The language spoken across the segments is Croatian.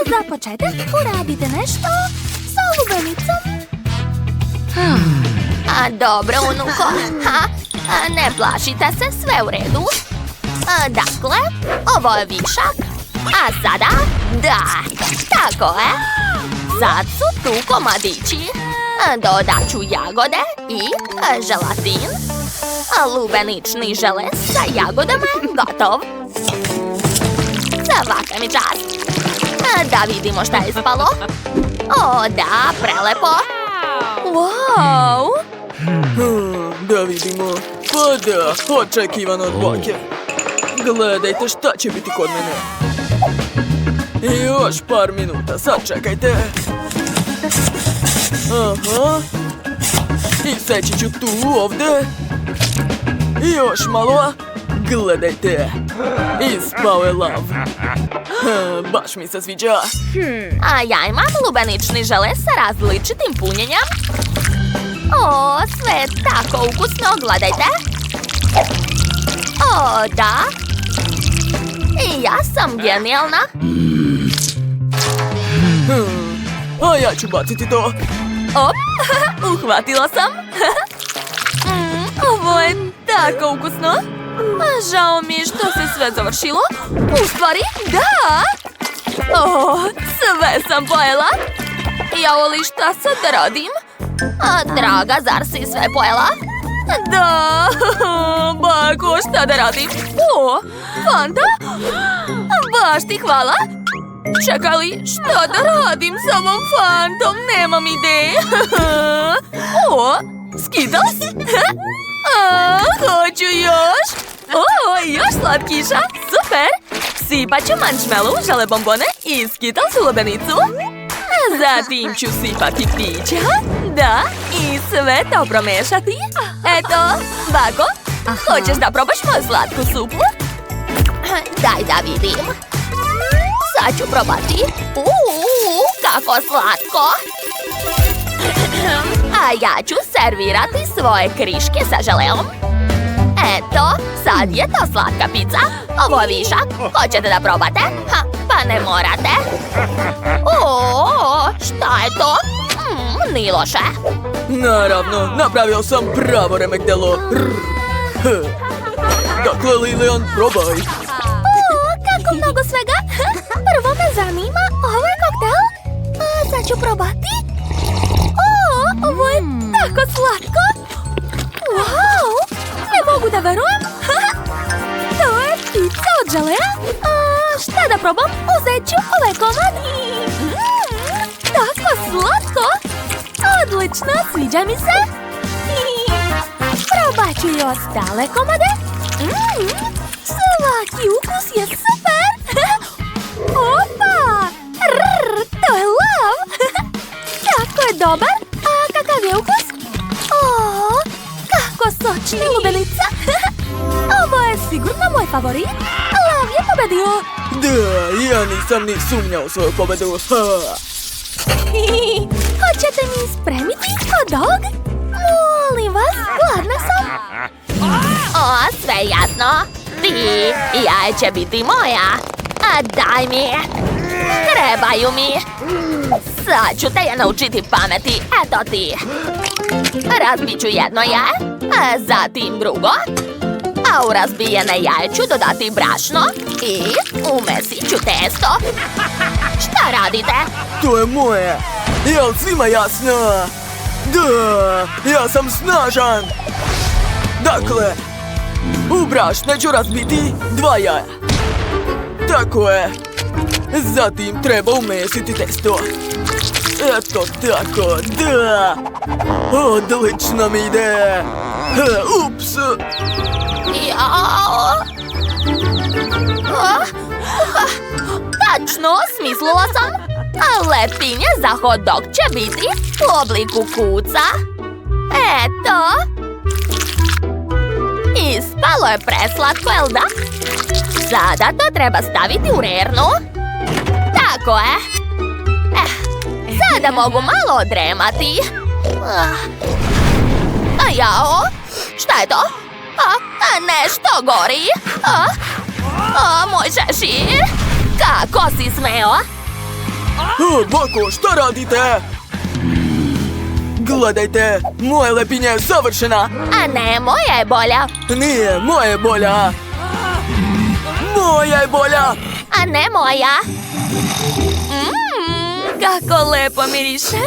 Za početak uradite nešto sa lubenicom. Dobro, unuko. Ne plašite se, sve u redu. Dakle, ovo je višak. A sada, da, tako je. Sad su tu komadići. Dodat ću jagode i želatin. Lubenični žele sa jagodama gotov. Svaka mi čast. Da vidimo šta je ispalo. O, da, prelepo. Wow! Da vidimo. Pa da, očekivano od bake. Gledajte šta će biti kod mene. Još par minuta, sačekajte. Aha. I seći ću tu, ovdje. Još malo. Gledajte. Ispao je lav. Baš mi se sviđa. A ja imam lubenični žele sa različitim punjenjem. O, sve je tako ukusno, gledajte. O, da. I ja sam genijalna. A ja ću baciti to. Op, uhvatila sam. Ovo je tako ukusno. Žao mi je što se sve završilo. U stvari, da. O, sve sam pojela. Jao, šta sad da radim? Draga, zar si sve pojela? Da, bako, šta da radim? O, Fanta? Baš ti hvala. Čekaj li, šta da radim s ovom Fantom? Nemam ideje. O, Skittles? Hoću još. O, još slatkiša, super. Sipat ću marshmallow, žele bombone i Skittles u lubenicu. Zatim ću sipati pića, da, i sve to promešati. Eto, bako, hoćeš da probaš moju slatku supu? Daj da vidim. Sad ću probati. Kako slatko. A ja ću servirati svoje kriške sa želeom. Eto, sad je to slatka pizza. Ovo je višak. Hoćete da probate? Pa ne morate. O, šta je to? Nije loše. Naravno, napravio sam pravo remek delo. Dakle, Lilian, probaj. O, kako mnogo svega. Prvo me zanima ovaj koktel. Sad ću probati. O, ovo je tako slatko. Wow, ne mogu da verujem. To je pizza od želea. Šta da probam? Uzet ću ovaj komad. Tako slatko. Odlično, sviđa mi se. Probat ću i ostale komade. Svaki ukus je super. Opa! To je lav. Tako je dobar. A kakav je ukus? O, kako sočna lubenica. Ovo je sigurno moj favorit. Lav je pobedio. Da, ja nisam ni sumnjao svoju pobedu. Hoćete mi spremiti hot dog? Molim vas, gladna sam. O, sve jasno. Ti i jaje će biti moja. A daj mi. Trebaju mi. Sad ću te ja naučiti pameti. Eto ti. Razbit ću jedno jaje, a zatim drugo. A u razbijene jaje ću dodati brašno i umesit ću testo. Šta radite? To je moje. Jel svima jasno? Da, ja sam snažan. Dakle, u brašne ću razbiti 2 jaja. Tako je. Zatim treba umesiti testo. Eto tako, da. Odlično mi ide. Ups. Jao. Tačno, smislila sam. Lepinje za hot dog će biti u obliku kuca. Eto. Ispalo je preslatko, jel da? Sada to treba staviti u rernu. Tako je. Sada mogu malo odremati. Jao, šta je to? Nešto gori. Moj šešir. Kako si smeo? Bako, šta radite? Gledajte, moja lepinja je savršena. A ne, moja je bolja. Nije, moja je bolja. Moja je bolja. A ne moja. Kako lepo miriše.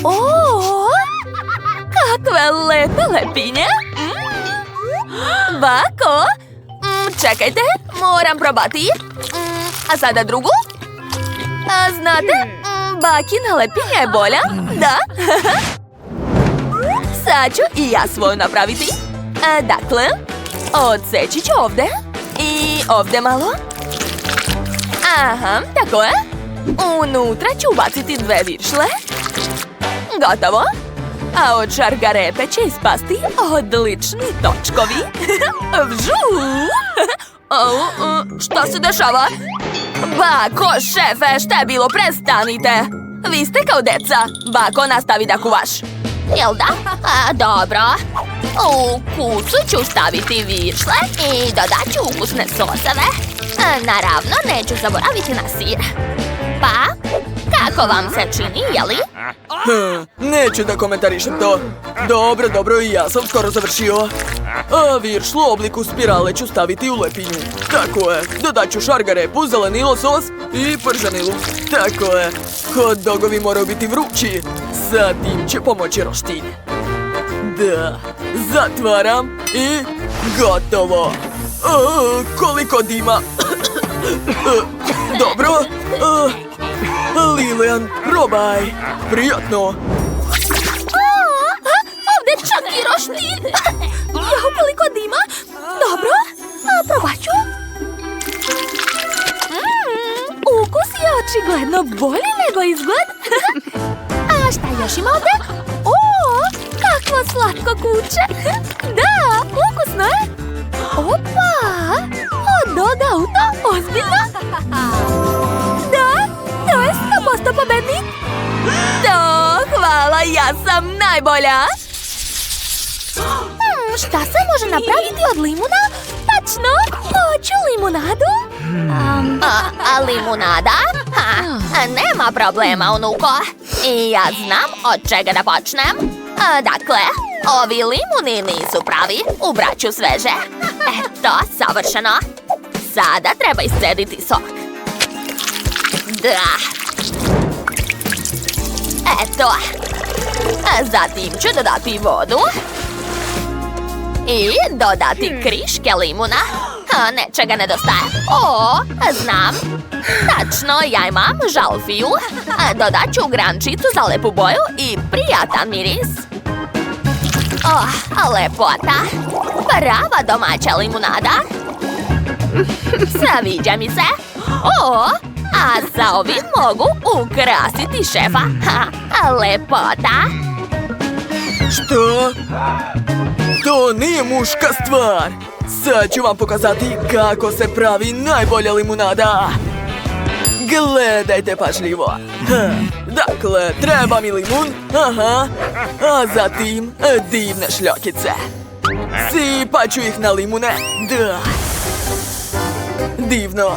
O, kakve lepe lepinje. Bako, čekajte, moram probati. A sada drugu. A znate, bakina lepinja je bolja, da? Sad ću i ja svoju napraviti. Dakle, odseći ću ovdje i ovdje malo. Aha, tako je. Unutra ću ubaciti 2 viršle. Gotovo. A od šargarepe će ispasti odlični točkovi. Vžu! Šta se dešava? Bako, šefe, šta je bilo? Prestanite! Vi ste kao deca. Bako, nastavi da kuvaš. Jel da? Dobro. U kucu ću staviti viršle i dodat ću ukusne soseve. Naravno, neću zaboraviti na sir. Pa, kako vam se čini, jeli? Neću da komentarišem to. Dobro, i ja sam skoro završio. A viršlu u obliku spirale ću staviti u lepinju. Tako je, dodat ću šargarepu, zelenilo sos i prženilu. Tako je, hot dogovi moraju biti vrući. Sa tim će pomoći roštilj. Da, zatvaram i gotovo. Koliko dima. Dobro. Lilian, probaj. Prijatno. Ovdje čak i roštilj. Jahu, koliko dima. Dobro, probat ću. Ukus je očigledno bolji nego izgled. A šta još ima ovdje? O, kakvo slatko kuće. Da, ukusno je. Opa, hot dog auto, ozbiljno? Da, to je 100% pobednik. To, hvala, ja sam najbolja. Šta se može napraviti od limuna? Tačno, hoću limunadu. Limunada? Nema problema, unuko. I ja znam od čega da počnem. Dakle, ovi limuni nisu pravi, ubrat ću sveže. Eto, savršeno. Sada treba iscediti sok. Da. Eto. Zatim ću dodati vodu. I dodati kriške limuna. Nečega nedostaje. O, znam. Tačno, ja imam žalfiju. Dodat ću grančicu za lepu boju i prijatan miris. Lepota. Prava domaća limunada. Sviđa mi se. A sa ovim mogu ukrasiti šefa. Lepota. Što? To nije muška stvar. Sad ću vam pokazati kako se pravi najbolja limunada. Gledajte pažljivo. Dakle, treba mi limun. Aha. A zatim divne šljokice. Sipat ću ih na limune. Da. Divno.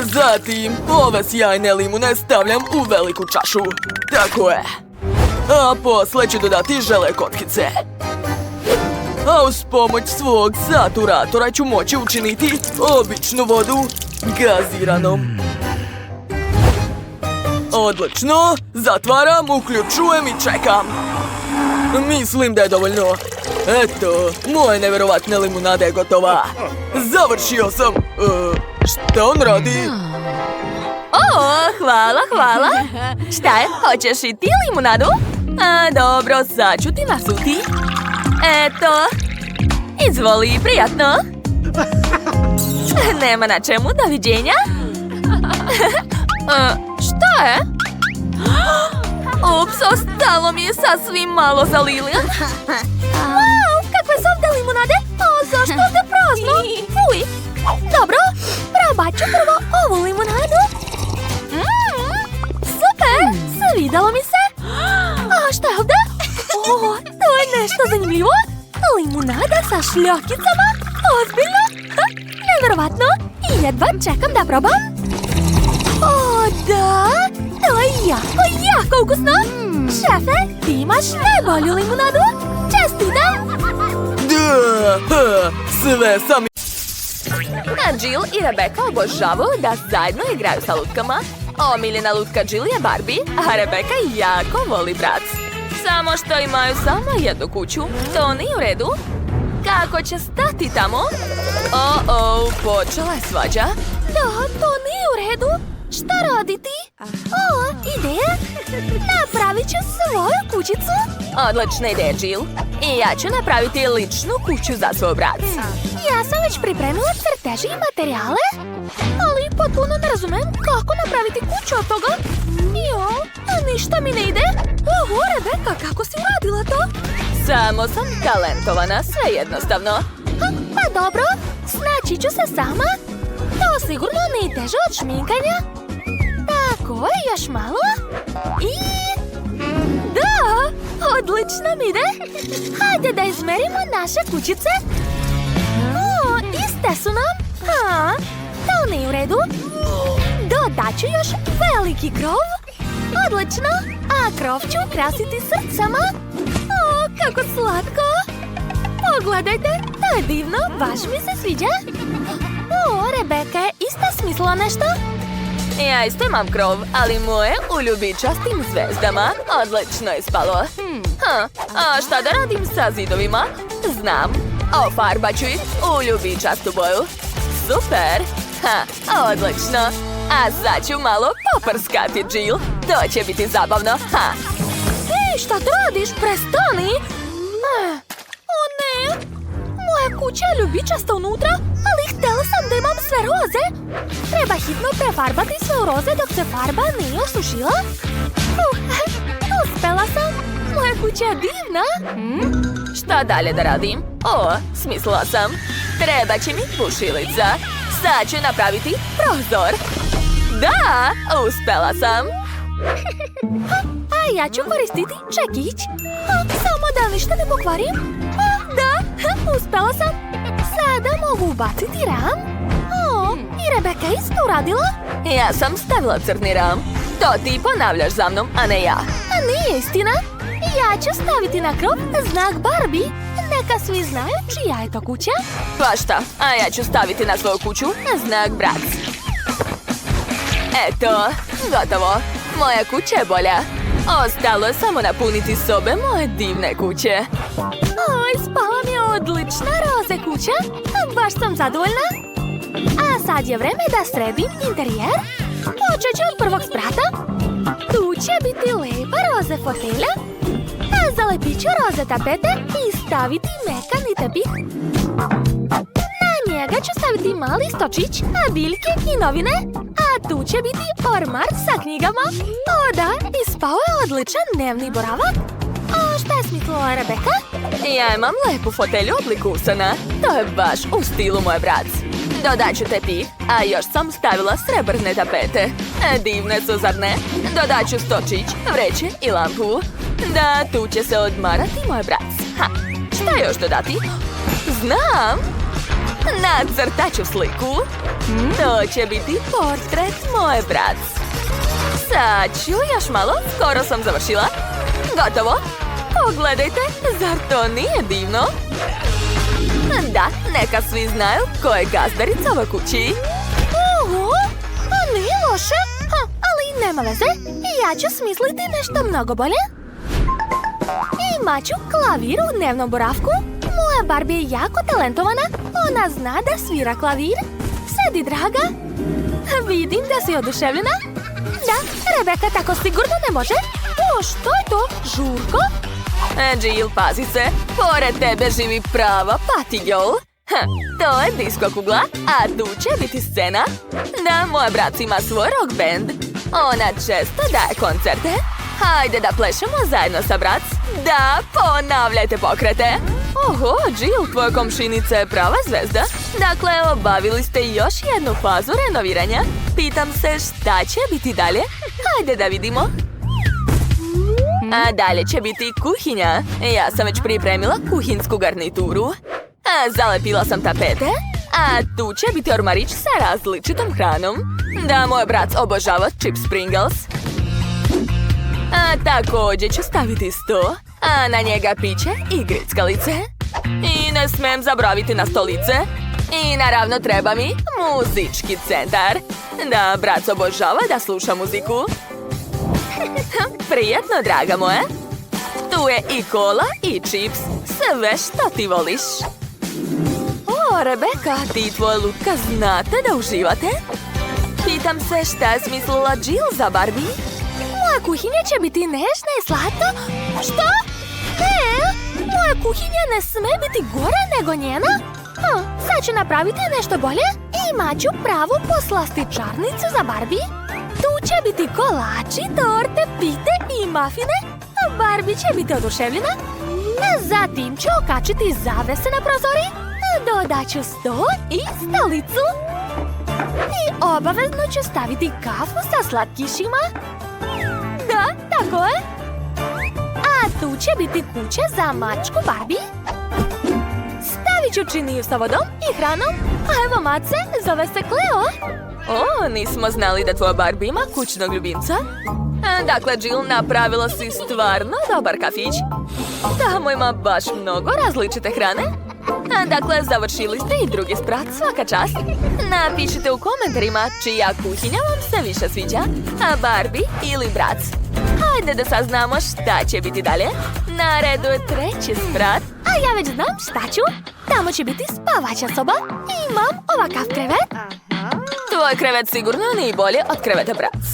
Zatim ove sjajne limune stavljam u veliku čašu. Tako je. A posle ću dodati žele kockice. A uz pomoć svog saturatora ću moći učiniti običnu vodu gaziranom. Odlično, zatvaram, uključujem i čekam. Mislim da je dovoljno. Eto, moja neverovatna limunada je gotova. Završio sam. Šta on radi? Hvala. Šta je, hoćeš i ti limunadu? Dobro, sad ću ti nasuti. Eto, izvoli, prijatno. Nema na čemu, doviđenja. Šta je? Ups, ostalo mi je sasvim malo za Lilian. Wow, kakve su ovdje limunade? Zašto ovdje prazno? Fuj. Dobro, probat ću prvo ovu limunadu. Super, svidjelo mi se. A šta je ovdje? To je nešto zanimljivo. Limunada sa šljokicama? Ozbiljno? Nevjerovatno. I jedva čekam da probam. To je jako ukusno! Šefe, ti imaš najbolju limunadu! Čestitam! Da, ha, sve sam... A Jill i Rebecca obožavaju da zajedno igraju sa lutkama. Omiljena lutka Jill je Barbie, a Rebecca jako voli Bratz. Samo što imaju samo jednu kuću. To nije u redu. Kako će stati tamo? Počela je svađa. Da, to nije u redu. Šta raditi? Ideja? Napravit ću svoju kućicu. Odlična ideja, Jill. I ja ću napraviti ličnu kuću za svoj brat. Ja sam već pripremila crteže i materijale, ali potpuno ne razumem kako napraviti kuću od toga. Ništa mi ne ide. Oho, Rebecca, kako si uradila to? Samo sam talentovana, sve jednostavno. Pa dobro, snaći ću se sama. To sigurno nije teže od šminkanja. Tako je, još malo. I... Da, odlično mi ide. Hajde da izmerimo naše kućice. Iste su nam. To nije u redu. Dodat ću još veliki krov. Odlično. A krov ću ukrasiti srcama. Kako slatko. Pogledajte, to je divno, baš mi se sviđa. Rebecca je isto smislila nešto. Ja isto imam krov, ali moje u ljubičastim zvezdama. Odlično je spalo. A šta da radim sa zidovima? Znam. Ofarbat ću ih u ljubičastu boju. Super. Odlično. A sad ću malo poprskati, Jill. To će biti zabavno. Hej, šta ti radiš? Prestani! O ne! Moja kuća je ljubičasta unutra, ali htjela sam da imam sve roze. Treba hitno prefarbati sve u roze dok se farba nije osušila. Uspela sam! Moja kuća je divna! Šta dalje da radim? Smislila sam. Treba će mi bušilica. Sad ću napraviti prozor. Da, uspela sam. A ja ću koristiti čekić. Samo da ništa ne pokvarim. Da, uspela sam. Sada mogu ubaciti ram. I Rebecca isto uradila. Ja sam stavila crni ram. To ti ponavljaš za mnom, a ne ja. Nije istina. Ja ću staviti na krov znak Barbie. Neka svi znaju čija je to kuća. Pa šta, a ja ću staviti na svoju kuću znak Bratz. Eto, gotovo. Moja kuća je bolja. Ostalo je samo napuniti sobe moje divne kuće. Spala mi je odlična roze kuća. Baš sam zadovoljna. A sad je vreme da sredim interijer. Počet ću od prvog sprata. Tu će biti lepa roze fotelja. Zalepit ću roze tapete i staviti mekani tepih. Na njega ću staviti mali stočić, biljke i novine. A tu će biti ormar sa knjigama. Da, ispao je odličan dnevni boravak. Šta je smislila Rebecca? Ja imam lepu fotelju obliku usana. To je baš u stilu moje brat. Dodat ću tepih, a još sam stavila srebrne tapete. Divne su, zar ne? Dodat ću stočić, vreće i lampu. Da, tu će se odmarati moj brat. Šta još dodati? Znam! Nacrtat ću sliku. To će biti portret moje brat. Sad ću još malo, skoro sam završila. Gotovo! Pogledajte, zar to nije divno? Da, neka svi znaju ko je gazdarica ove kući. Nije loše, ali nema veze. Ja ću smisliti nešto mnogo bolje. Imat ću klavir u dnevnom boravku. Moja Barbie je jako talentovana. Ona zna da svira klavir. Sedi, draga. Vidim da si oduševljena. Da, Rebecca tako sigurno ne može. Što je to? Žurko? Jill, pazi se. Pored tebe živi prava patiljol. To je disko kugla, a tu će biti scena. Da, moja brat ima svoj rock band. Ona često daje koncerte. Hajde da plešemo zajedno sa brat. Da, ponavljajte pokrete. Oho, Jill, tvoja komšinica je prava zvezda. Dakle, obavili ste još jednu fazu renoviranja. Pitam se šta će biti dalje. Hajde da vidimo. A dalje će biti kuhinja. Ja sam već pripremila kuhinsku garnituru. Zalepila sam tapete. A tu će biti ormarić sa različitom hranom. Da, moj brat obožava chips Pringles. A također ću staviti sto, a na njega piće i grickalice. I ne smijem zaboraviti na stolice. I naravno treba mi muzički centar. Da, brat obožava da sluša muziku. Prijetno, draga moja. Tu je i kola i čips. Sve što ti voliš. O, Rebeka, ti i tvoja lutka znate da uživate? Pitam se šta je smislila Jill za Barbie? Moja kuhinja će biti nežna i slatka. Što? Ne, moja kuhinja ne sme biti gore nego njena. Sad ću napraviti nešto bolje. Imat ću pravu poslastičarnicu za Barbie. Tu će biti kolači, torte, pite i mafine. Barbie će biti oduševljena. Zatim ću okačiti zavese na prozori. Dodat ću sto i stolicu. I obavezno ću staviti kafu sa slatkišima. Da, tako je. A tu će biti kuća za mačku Barbie. Stavit ću činiju sa vodom i hranom. A evo mace, zove se Cleo. O, nismo znali da tvoja Barbie ima kućnog ljubimca. Dakle, Jill, napravila si stvarno dobar kafić. Tamo ima baš mnogo različite hrane. Dakle, završili ste i drugi sprat, svaka čast. Napišite u komentarima čija kuhinja vam se više sviđa, a Barbie ili brat. Hajde da saznamo šta će biti dalje. Na redu je treći sprat. A ja već znam šta ću. Tamo će biti spavaća soba. Imam ovakav krevet. Tvoj krevet sigurno nije bolje od kreveta brat.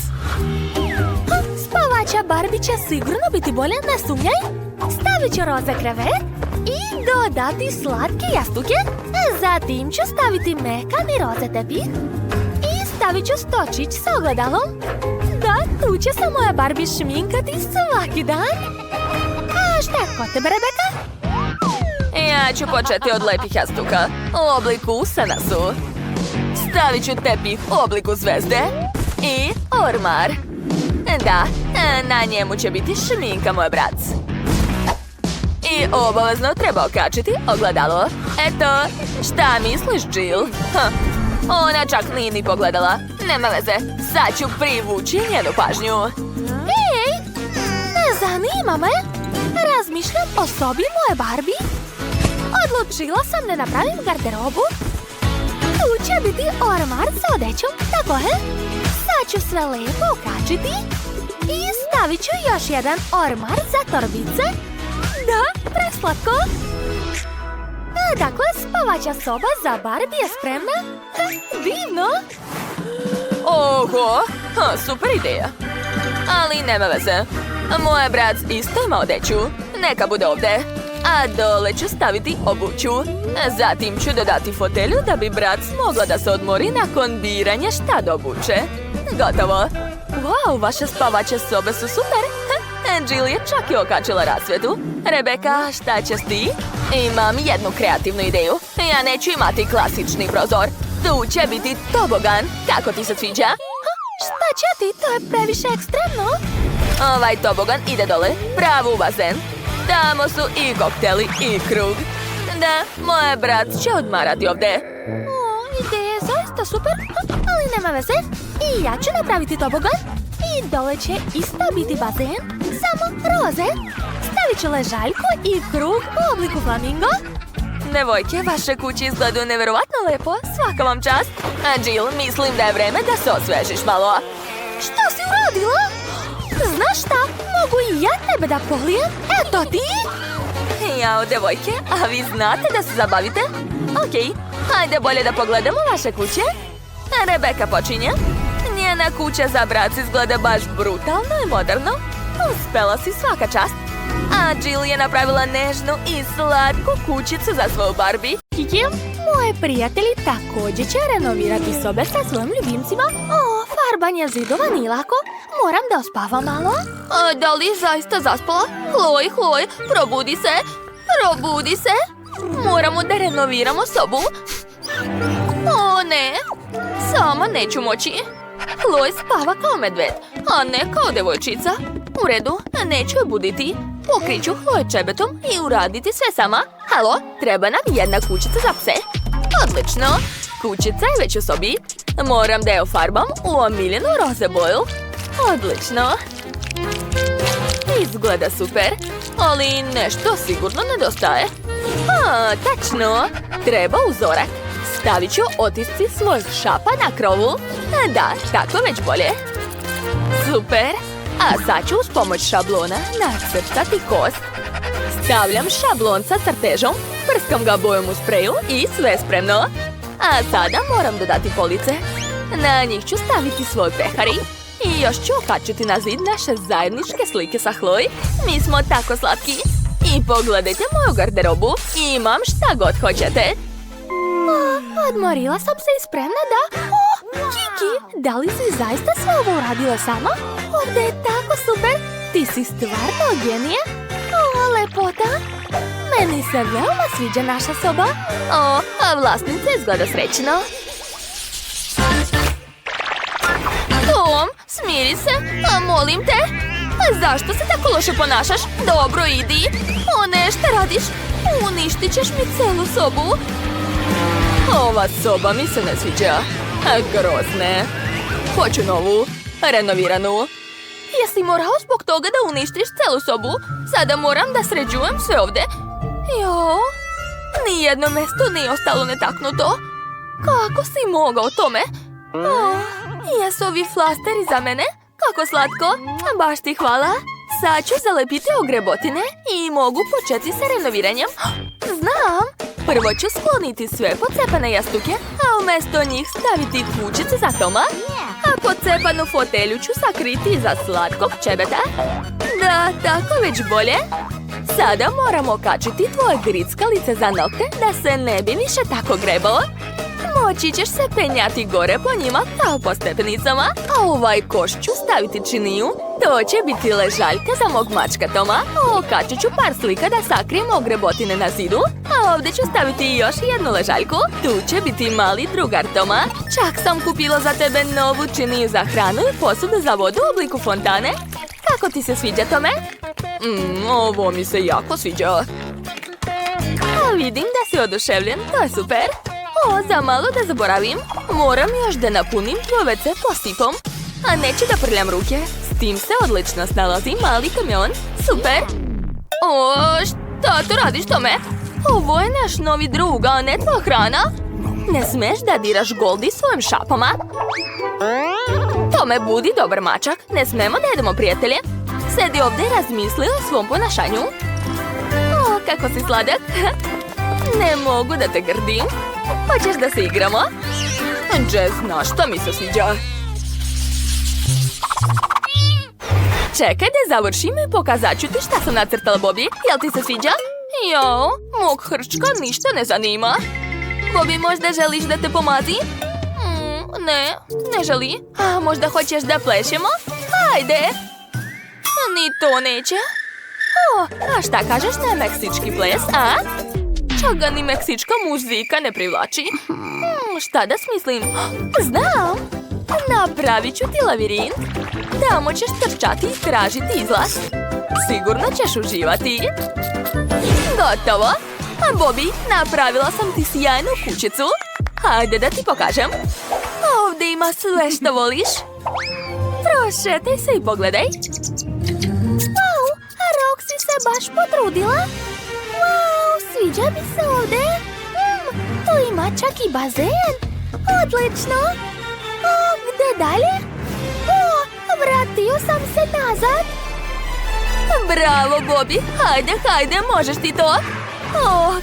Spavaća Barbie će sigurno biti bolje, ne sumnjaj. Stavit ću roze krevet i dodati slatke jastuke. Zatim ću staviti mekani roze tepih i stavit ću stočić sa ogledalom. Da, tu će se moja Barbie šminkati svaki dan. A šta je kod tebe, Rebeka? Ja ću početi od lepih jastuka u obliku usana su. Stavit ću tepih u obliku zvezde i ormar. Da, na njemu će biti šminka moj brat. I obavezno treba okačiti ogledalo. Eto, šta misliš, Jill? Ona čak nije ni pogledala. Nema veze, sad ću privući njenu pažnju. Ej, ne zanima me. Razmišljam o sobi moje Barbie. Odlučila sam da napravim garderobu. Tu će biti ormar sa odećom, tako je. Sad ću sve lepo okačiti. I stavit ću još jedan ormar za torbice. Da, preslatko. Dakle, spavaća soba za Barbie je spremna. Divno. Oho, super ideja. Ali nema veze. Moj brat isto ima odeću. Neka bude ovdje. A dole ću staviti obuću. Zatim ću dodati fotelju da bi brat mogla da se odmori nakon biranja šta da obuče. Gotovo. Wow, vaše spavaće sobe su super. Jill je čak i okačila rasvjetu. Rebeka, šta ćeš ti? Imam jednu kreativnu ideju. Ja neću imati klasični prozor. Tu će biti tobogan. Kako ti se sviđa? Šta će ti? To je previše ekstremno. Ovaj tobogan ide dole, pravo u bazen. Tamo su i kokteli i krug. Da, moj brat će odmarati ovdje. Ideja je zaista super, ali nema veze. I ja ću napraviti tobogan. I dole će isto biti bazen, samo roze. Stavit ću ležaljku i krug u obliku flamingo. Devojke, vaše kuće izgledaju nevjerovatno lepo, svaka vam čast. A Jill, mislim da je vreme da se osvežiš malo. Što si uradila? Znaš šta, mogu i ja tebe da polijem? Eto ti! Jao, devojke, a vi znate da se zabavite? Okej, hajde bolje da pogledamo vaše kuće. Rebeka počinje. Njena kuća za brat izgleda baš brutalno i moderno. Uspela si, svaka čast. A Jill je napravila nežnu i slatku kućicu za svoju Barbie. Kiki, moji prijatelji također će renovirati sobe sa svojim ljubimcima. Farbanje zidova nije lako. Moram da ospavam malo. Da li je zaista zaspala? Hloj, probudi se. Probudi se. Moramo da renoviramo sobu. O ne, sama neću moći. Hloj spava kao medved, a ne kao devojčica. U redu, neću je buditi. Pokriću Hloj čebetom i uraditi sve sama. Halo, treba nam jedna kućica za pse. Odlično, kućica je već u sobi. Moram da je ofarbam u omiljenu roze boju. Odlično. Izgleda super, ali nešto sigurno nedostaje. Tačno, treba uzorak. Stavit ću otisci svojeg šapa na krovu. Da, tako već bolje. Super, a sad ću uz pomoć šablona nacrtati kost. Stavljam šablon sa crtežom, prskam ga bojom u spreju i sve spremno. A sada moram dodati police. Na njih ću staviti svoj pehari. I još ću okačiti na zid naše zajedničke slike sa Chloe. Mi smo tako slatki. I pogledajte moju garderobu. Imam šta god hoćete. Odmorila sam se i spremna da... Kiki, da li si zaista sve ovo uradila sama? Ovdje je tako super. Ti si stvarno genije. Lepota. Meni se veoma sviđa naša soba. A vlasnica izgleda srećno. Tom, smiri se, molim te. Zašto se tako loše ponašaš? Dobro, idi. Ne, šta radiš? Uništit ćeš mi celu sobu. Ova soba mi se ne sviđa. Grozne. Hoću novu, renoviranu. Jesi morao zbog toga da uništiš celu sobu? Sada moram da sređujem sve ovdje. Nijedno mesto nije ostalo netaknuto. Kako si mogao tome? Jesu ovi flasteri za mene? Kako slatko. Baš ti hvala. Sad ću zalepiti ogrebotine i mogu početi sa renoviranjem. Znam. Prvo ću skloniti sve pocepane jastuke, a umjesto njih staviti kućice za Toma. A pocepanu fotelju ću sakriti iza slatkog čebeta. Da, tako već bolje. Sada moramo okačiti tvoje grickalice za nokte da se ne bi više tako grebao. Moći ćeš se penjati gore po njima kao po stepenicama, a ovaj koš ću staviti činiju. To će biti ležaljka za mog mačka Toma. Okačit ću par slika da sakrijem ogrebotine na zidu, a ovdje ću staviti još jednu ležaljku. Tu će biti mali drugar Toma. Čak sam kupila za tebe novu činiju za hranu i posudu za vodu u obliku fontane. Kako ti se sviđa, Tome? Ovo mi se jako sviđa. A vidim da si oduševljen, to je super. Za malo da zaboravim, moram još da napunim tvoj WC posipom. A neću da prljam ruke, s tim se odlično snalazi mali kamion. Super! Šta to radiš, Tome? Ovo je naš novi drug, a ne tvoja hrana. Ne smeš da diraš Goldi svojim šapama. Tome, budi dobar mačak, ne smemo da jedemo prijatelje. Sedi ovdje i razmisli o svom ponašanju. Kako si sladak. Ne mogu da te grdim. Hoćeš da se igramo? Jess, znaš šta mi se sviđa? Čekaj da završim i pokazat ću ti šta sam nacrtala, Bobby. Jel ti se sviđa? Mog hrčka ništa ne zanima. Bobby, možda želiš da te pomazi? Ne želi. A možda hoćeš da plešemo? Hajde! Ni to neće. A šta kažeš na meksički ples, a? Čak ga ni meksička muzika ne privlači. Šta da smislim? Znam! Napravit ću ti lavirint. Tamo ćeš trčati i tražiti izlaz. Sigurno ćeš uživati. Gotovo! A Bobby, napravila sam ti sjajnu kućicu. Hajde da ti pokažem. Ovdje ima sve što voliš. Prošetaj se i pogledaj. Wow, a Roxy se baš potrudila. Wow, sviđa mi se ovdje. Tu ima čak i bazen. Odlično. Gdje dalje? Vratio sam se nazad. Bravo, Bobby. Hajde, možeš ti to.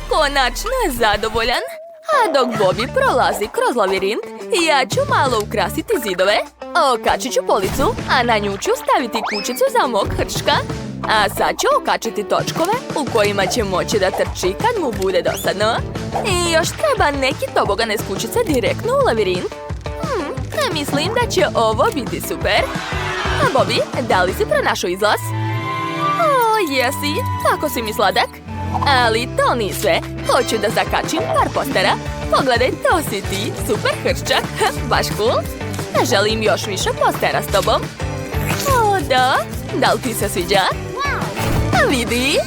Konačno je zadovoljan. A dok Bobby prolazi kroz lavirint, ja ću malo ukrasiti zidove. Okačit ću policu, a na nju ću staviti kućicu za mog hrčka. A sad ću okačiti točkove u kojima će moći da trči kad mu bude dosadno. I još treba neki tobogan iz kućice direktno u lavirint. Mislim da će ovo biti super. A Bobby, da li si pronašao izlaz? Jesi, kako si mi sladak. Ali to nije sve. Hoću da zakačim par postera. Pogledaj, to si ti, super hrčak. Baš cool. Želim još više postera s tobom. Da li ti se sviđa? Vidi.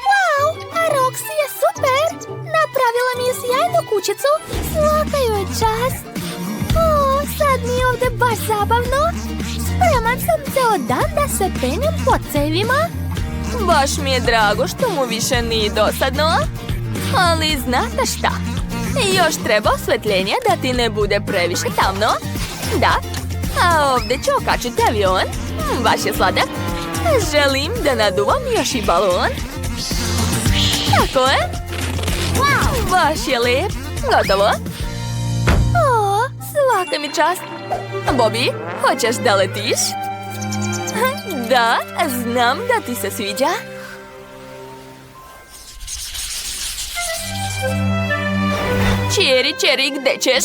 Wow, a Roxy je super. Napravila mi je sjajnu kućicu. Svaka joj čast. Sad mi je ovdje baš zabavno. Spreman sam ceo dan da se penjem po cevima. Baš mi je drago što mu više nije dosadno. Ali znate šta? Još treba osvetljenje da ti ne bude previše tamno. Da. A ovdje ću okačiti avion. Baš je sladak. Želim da naduvam još i balon. Tako je. Baš je lijep. Gotovo. O, svaka mi čast. Bobby, hoćeš da letiš? Da, znam da ti se sviđa. Čeri, gdje ćeš?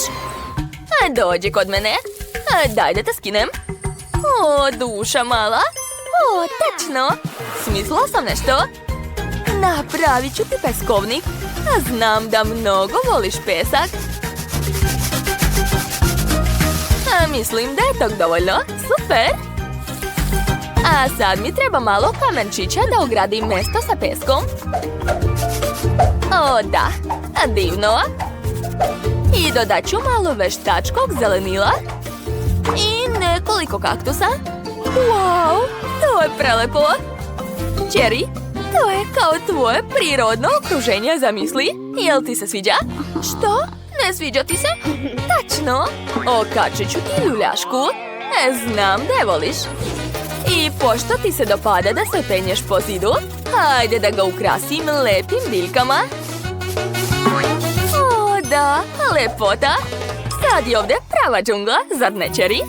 Dođi kod mene. Daj da te skinem. O, duša mala. O, tačno. Smislila sam nešto. Napravit ću ti peskovnik. Znam da mnogo voliš pesak. Mislim da je tog dovoljno. Super. A sad mi treba malo kamenčića da ogradim mjesto sa peskom. O, da. Divno. I dodat ću malo veštačkog zelenila. I nekoliko kaktusa. Wow, to je prelepo. Cherry, to je kao tvoje prirodno okruženje, zamisli. Jel ti se sviđa? Što? Ne sviđa ti se? Tačno. Okačit ću ti ljuljašku. Znam da je voliš. I pošto ti se dopada da se penješ po zidu, hajde da ga ukrasim lepim biljkama. O, da, lepota. Sad je ovdje prava džungla, zar ne, Cherry?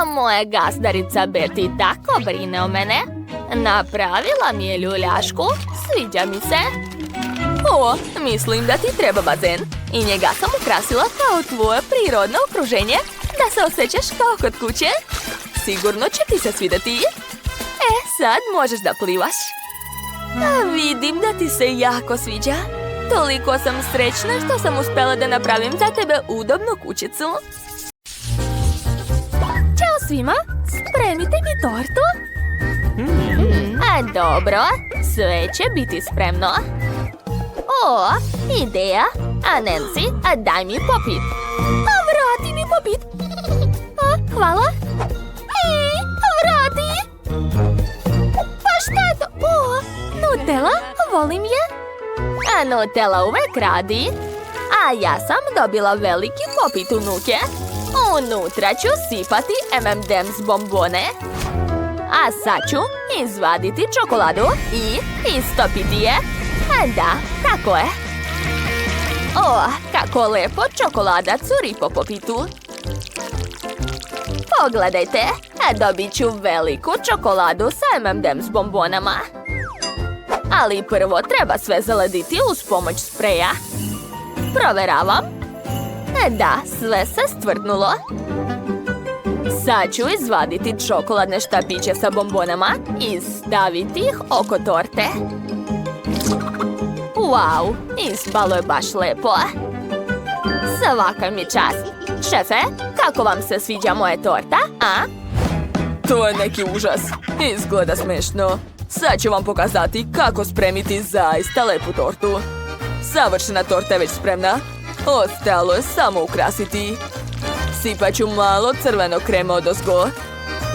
A moja gazdarica Betty tako brine o mene. Napravila mi je ljuljašku, sviđa mi se. O, mislim da ti treba bazen. I njega sam ukrasila kao tvoje prirodno okruženje, da se osjećaš kao kod kuće. Sigurno će ti se svidjeti. Sad možeš da plivaš. Vidim da ti se jako sviđa. Toliko sam srećna što sam uspjela da napravim za tebe udobnu kućicu. Ćao svima, spremite mi tortu. Dobro, sve će biti spremno. O, ideja. A Nancy, daj mi popit. Vrati mi popit. Hvala. Vrati. Pa šta je to? O, Nutella, volim je. A Nutella uvek radi. A ja sam dobila veliki popit unuke. Unutra ću sipati M&M's bombone. A sad ću izvaditi čokoladu i istopiti je. Da, tako je. O, kako lepo čokolada curi po popitu. Pogledajte, dobit ću veliku čokoladu sa M&M's bombonama. Ali prvo treba sve zalediti uz pomoć spreja. Proveravam. Da, sve se stvrdnulo. Sad ću izvaditi čokoladne štapiće sa bombonama i staviti ih oko torte. Wow, ispalo je baš lepo. Svaka mi čast. Šefe, kako vam se sviđa moja torta, a? To je neki užas. Izgleda smešno. Sad ću vam pokazati kako spremiti zaista lepu tortu. Savršena torta je već spremna. Ostalo je samo ukrasiti. Sipat ću malo crvenog krema odozgo.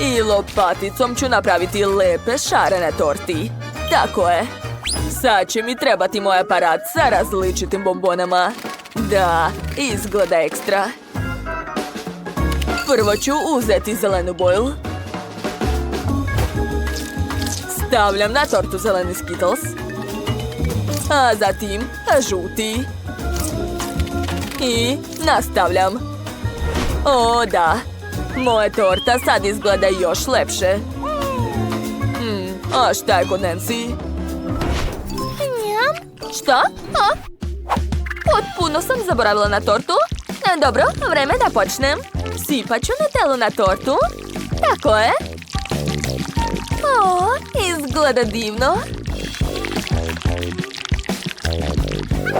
I lopaticom ću napraviti lepe šarene torti. Tako je. Sad će mi trebati moj aparat sa različitim bombonama. Da, izgleda ekstra. Prvo ću uzeti zelenu boju. Stavljam na tortu zeleni Skittles. A zatim žuti. I nastavljam. O, da. Moja torta sad izgleda još lepše. A šta je kod Nancy? Šta? Potpuno sam zaboravila na tortu. Dobro, vreme da počnem. Sipat ću Nutellu na tortu. Tako je. O, izgleda divno.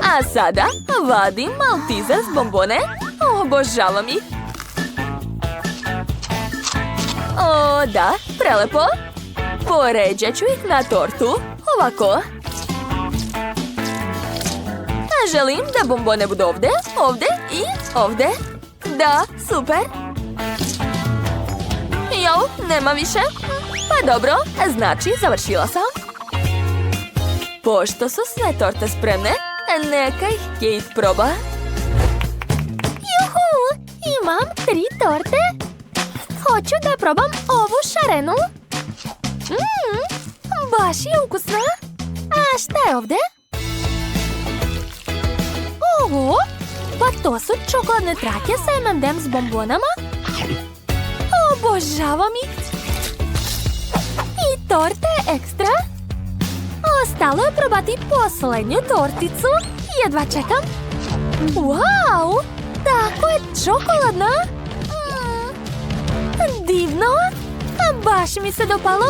A sada vadim Maltize s bombone. Obožavam ih. O, da, prelepo. Poređat ću ih na tortu. Ovako. Želim da bombone budu ovdje, ovdje i ovdje. Da, super. Jo, nema više. Pa dobro, znači završila sam. Pošto su sve torte spremne, neka ih Kate proba. Juhu, imam 3 torte. Hoću da probam ovu šarenu. Baš je ukusna. A šta je ovdje? Oho, pa to su čokoladne trake sa M&M's bombonama. Obožavam ih. I torte ekstra. Ostalo je probati posljednju torticu. Jedva čekam. Wow, tako je čokoladna. Divno. Baš mi se dopalo.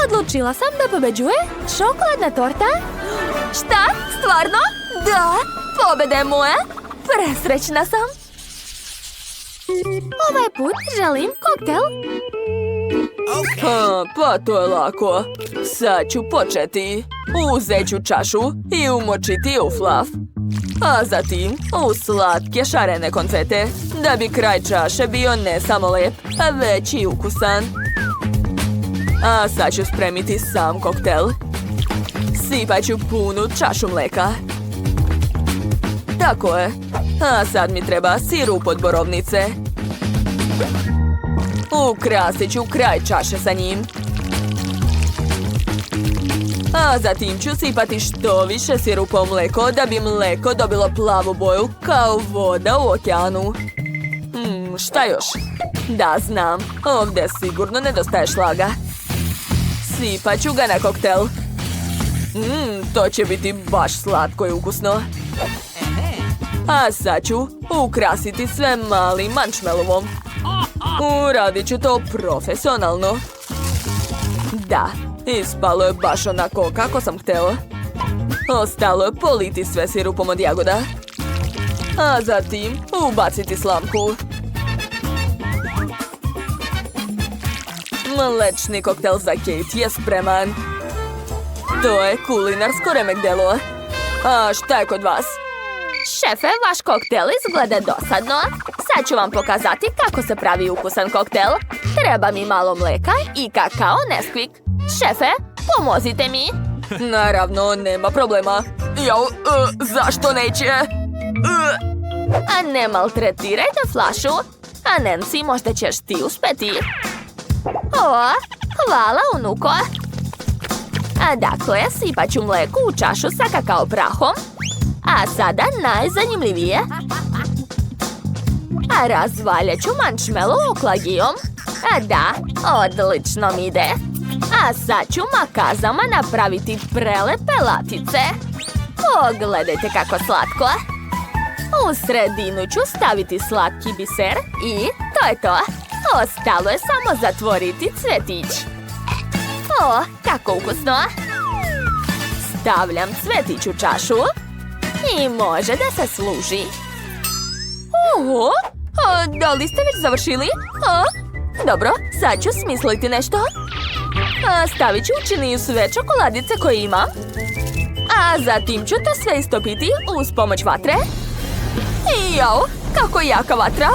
Odlučila sam da pobeđuje čokoladna torta. Šta? Stvarno? Da, pobjeda je moja. Presrećna sam. Ovaj put želim koktel. Pa to je lako. Sad ću početi. Uzet ću čašu i umočiti u fluff. A zatim u slatke šarene konfete, da bi kraj čaše bio ne samo lep, već i ukusan. A sad ću spremiti sam koktel. Sipat ću punu čašu mleka. Tako je. A sad mi treba sirup od borovnice. Ukrasit ću kraj čaše sa njim. A zatim ću sipati što više sirupa u mleko da bi mleko dobilo plavu boju kao voda u okeanu. Šta još? Da, znam. Ovdje sigurno nedostaje šlaga. Sipat ću ga na koktel. To će biti baš slatko i ukusno. A sad ću ukrasiti sve malim marshmallowom. Uradit ću to profesionalno. Da, ispalo je baš onako kako sam htjela. Ostalo je politi sve sirupom od jagoda. A zatim ubaciti slamku. Mlečni koktel za Kate je spreman. To je kulinarsko remek delo. A šta je kod vas? Šefe, vaš koktel izgleda dosadno. Sad ću vam pokazati kako se pravi ukusan koktel. Treba mi malo mleka i kakao Nesquik. Šefe, pomozite mi. Naravno, nema problema. Zašto neće? A ne maltretirajte flašu. A Nancy, možda ćeš ti uspjeti. O, hvala, unuko. A dakle, sipat ću mleku u čašu sa kakao prahom. A sada najzanimljivije. A razvaljat ću marshmallow oklagijom. A da, odlično mi ide. A sad ću makazama napraviti prelepe latice. Pogledajte kako slatko. U sredinu ću staviti slatki biser i to je to. Ostalo je samo zatvoriti cvjetić. O, kako ukusno. Stavljam cvjetić u čašu i može da se služi. Oho, da li ste već završili? Dobro, sad ću smisliti nešto. Stavit ću u činiju sve čokoladice koje imam. A zatim ću to sve istopiti uz pomoć vatre. I jao, kako jaka vatra.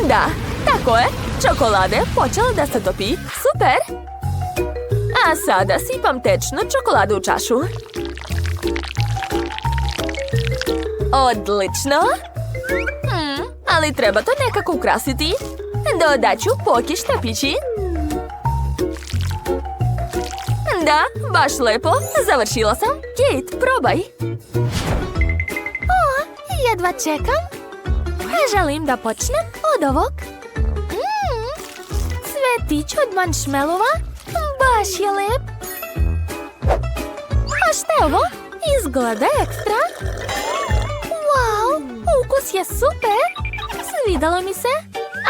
Da, tako je. Čokolada je počela da se topi. Super! A sada sipam tečnu čokoladu u čašu. Odlično! Ali treba to nekako ukrasiti. Dodat ću poki štapići. Da, baš lepo. Završila sam. Kate, probaj. O, jedva čekam. Želim da počnem od ovog. Cvetić od marshmallova. Baš je lep. A šta je ovo? Izgleda ekstra. Wow, ukus je super. Svidalo mi se.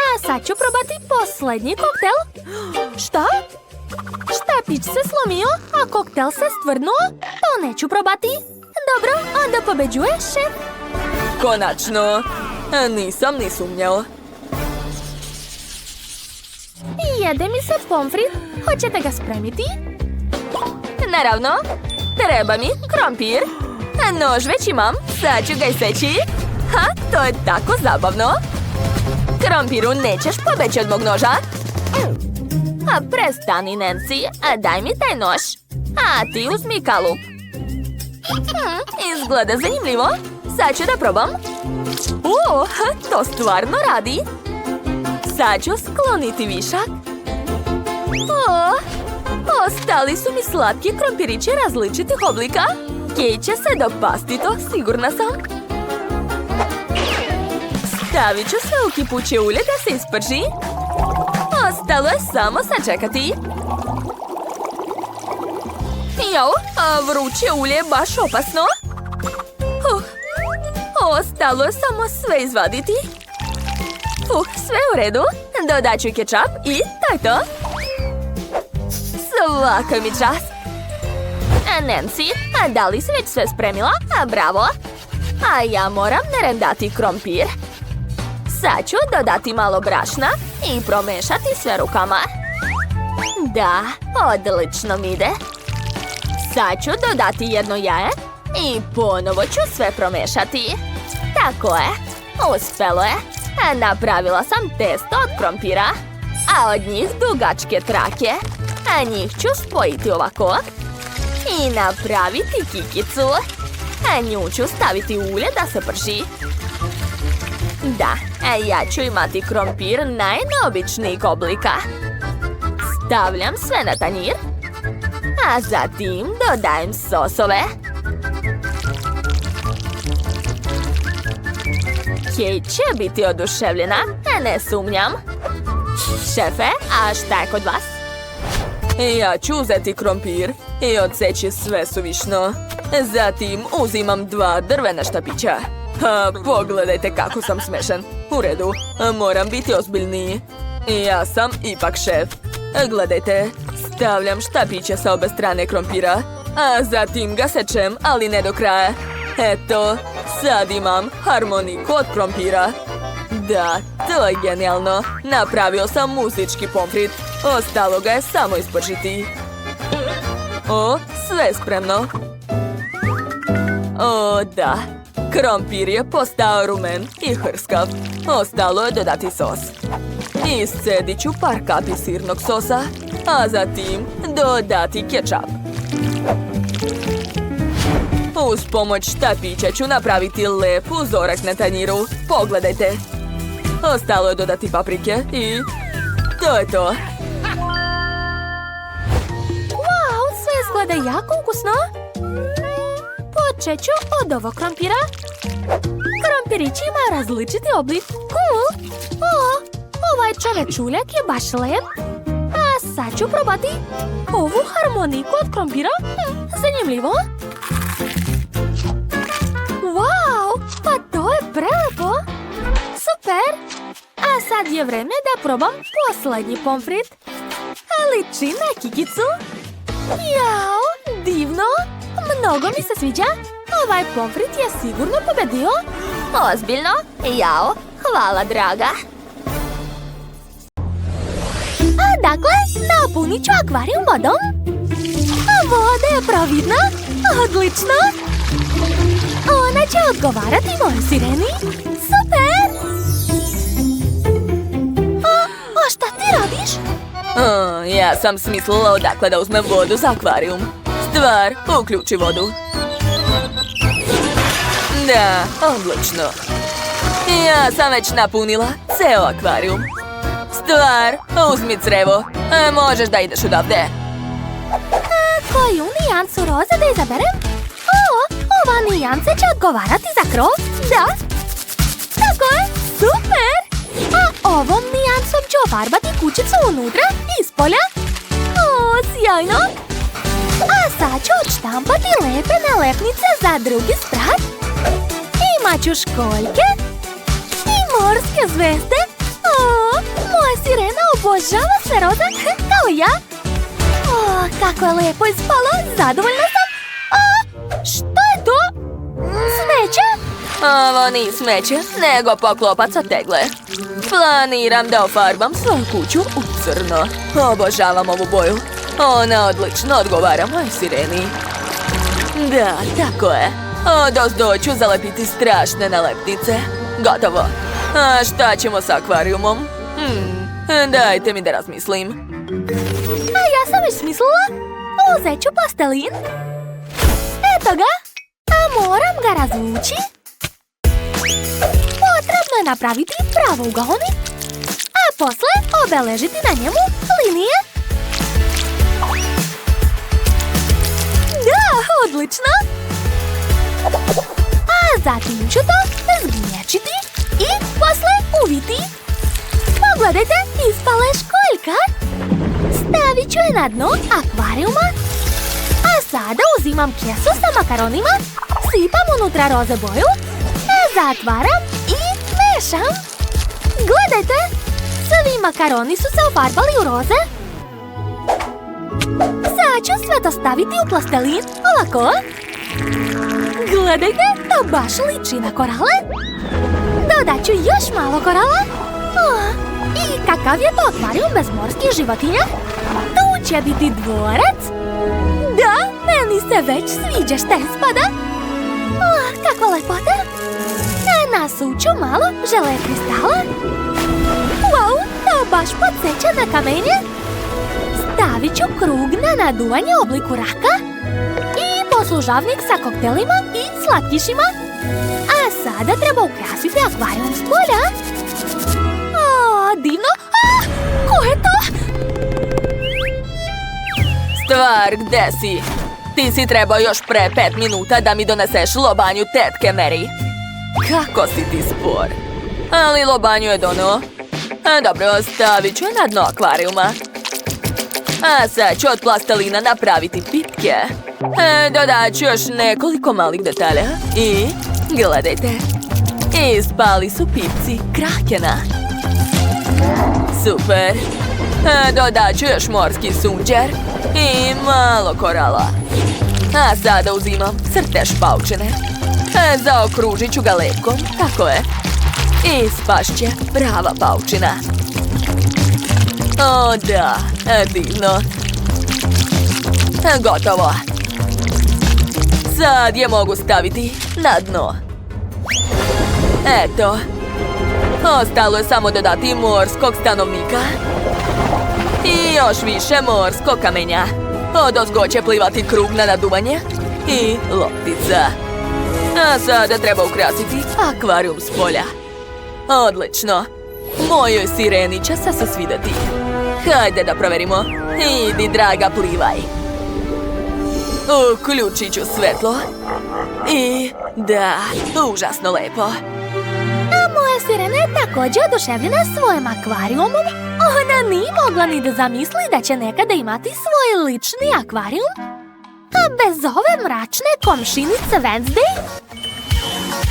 A sad ću probati posljednji koktel. Šta? Štapić se slomio, a koktel se stvrnuo? To neću probati. Dobro, onda pobeđuje šef. Konačno. Nisam ni sumnjao. Jede mi se pomfrit. Hoćete ga spremiti? Naravno. Treba mi krompir. Nož već imam. Sad ću ga iseći. Ha, to je tako zabavno. Krompiru, nećeš pobeći od mog noža. A prestani, Nancy. A daj mi taj nož. A ti uzmi kalup. Izgleda zanimljivo. Sad ću da probam. To stvarno radi. Sad ću skloniti višak. Ostali su mi slatki krompirići različitih oblika. Kate će se dopasti to, sigurna sam. Stavit ću sve u kipuće ulje da se isprži. Ostalo je samo sačekati. Jao, vruće ulje je baš opasno. Ostalo je samo sve izvaditi. Sve u redu. Dodat ću kečap i to je to. Svaka mi čast. Nancy, da li si već sve spremila? Bravo. A ja moram narendati krompir. Sad ću dodati malo brašna i promešati sve rukama. Da, odlično mi ide. Sad ću dodati jedno jaje i ponovo ću sve promešati. Tako je, uspelo je. Napravila sam testo od krompira, a od njih dugačke trake. A njih ću spojiti ovako i napraviti kikicu. A nju ću staviti u ulje da se prži. Da, ja ću imati krompir najneobičnijeg oblika. Stavljam sve na tanjir, a zatim dodajem sosove. Kate će biti oduševljena, ne sumnjam. Šefe, a šta je kod vas? Ja ću uzeti krompir i odseći sve suvišno. Zatim uzimam 2 drvena štapića. Pogledajte kako sam smešan. U redu, moram biti ozbiljniji. Ja sam ipak šef. Gledajte, stavljam štapiće sa obe strane krompira, a zatim ga sečem, ali ne do kraja. Eto, sad imam harmoniku od krompira. Da, to je genijalno. Napravio sam muzički pomfrit. Ostalo ga je samo ispržiti. Sve je spremno. Da. Krompir je postao rumen i hrskav. Ostalo je dodati sos. Iscedit ću par kapi sirnog sosa, a zatim dodati kečap. Uz pomoć štapića ću napraviti lep uzorak na tanjiru. Pogledajte. Ostalo je dodati paprike i to je to. Wow, sve izgleda jako ukusno. Počet ću od ovog krompira. Krompirići ima različiti oblik. Cool. Ovaj čovečuljak je baš lep. A sad ću probati ovu harmoniku od krompira. Zanimljivo. Wow, pa to je prelepo. Super. A sad je vreme da probam posljednji pomfrit. Liči na kikicu. Jao, divno. Mnogo mi se sviđa. Ovaj pomfrit je sigurno pobedio. Ozbiljno? Jao, hvala draga. Dakle, napunit ću akvarijum vodom. Voda je providna. Odlično. Ona će odgovarati mojoj sireni. Super. A šta ti radiš? Ja sam smislila odakle da uzmem vodu za akvarijum. Stvar, uključi vodu. Da, odlično. Ja sam već napunila ceo akvarijum. Stvar, uzmi crevo. Možeš da ideš odavde. Koju nijansu roze da izaberem? Ova nijansa će odgovarati za krov. Da. Tako je, super. A ovom nijansom ću ofarbati kućicu unutra i spolja. Sjajno. A sad ću odštampati lepe nalepnice za drugi sprat. Imat ću školjke i morske zvezde. Moja sirena obožava sve roze, kao i ja. Kako je lepo ispalo, zadovoljna sam. Što je to? Smeće? Ovo nije smeće, nego poklopac od tegle. Planiram da ofarbam svoju kuću u crno. Obožavam ovu boju. Ona odlično odgovara mojoj sireni. Da, tako je. Odozdo ću zalepiti strašne nalepnice. Gotovo. A šta ćemo s akvarijumom? Dajte mi da razmislim. A ja sam već smislila. Uzet ću plastelin. Eto ga. A moram ga razvući. Potrebno je napraviti pravougaonik, a posle obeležiti na njemu linije. Da, odlično. A zatim ću to zgnječiti i posle uviti. Pogledajte, ispala je školjka. Stavit ću je na dno akvarijuma. A sada uzimam kesu sa makaronima, sipam unutra roze boju, zatvaram i mešam. Gledajte, svi makaroni su se ofarbali u roze. Sad ću sve to staviti u plastelin, ovako. Gledajte, to baš liči na korale. Dodat ću još malo korala. I kakav je to akvarijum bez morskih životinja? Tu će biti dvorac. Da, meni se već sviđa šta ispada. Kakva lepota. Nasuću malo žele kristala. Wow, to baš podsjeća na kamenje. Stavit ću krug na naduvanje u obliku raka i poslužavnik sa koktelima i slatkišima. A sada treba ukrasiti akvarijum s polja. Divno. Ko je to? Stvar, gde si? Ti si trebao još pre 5 minuta da mi doneseš lobanju tetke Mary. Kako si ti spor? Ali lobanju je doneo. Dobro, stavit ću je na dno akvarijuma. A sad ću od plastelina napraviti pipke. Dodat ću još nekoliko malih detalja. I gledajte. Ispali su pipci krakena. Super. Dodat ću još morski sunđer i malo korala. A sada uzimam crtež paučine. Zaokružit ću ga lepkom, tako je. I spašće prava paučina. O da, divno. Gotovo. Sad je mogu staviti na dno. Eto. Ostalo je samo dodati morskog stanovnika. I još više morskog kamenja. Odozgo će plivati krug na naduvanje. I loptica. A sada treba ukrasiti akvarijum s polja. Odlično. Mojoj sireni će se svidjeti. Hajde da proverimo. Idi, draga, plivaj. Uključit ću svetlo. I da, užasno lepo. A moja sirena je također oduševljena svojim akvarijumom. Ona nije mogla ni da zamisli da će nekada imati svoj lični akvarijum. A bez ove mračne komšinice Wednesday?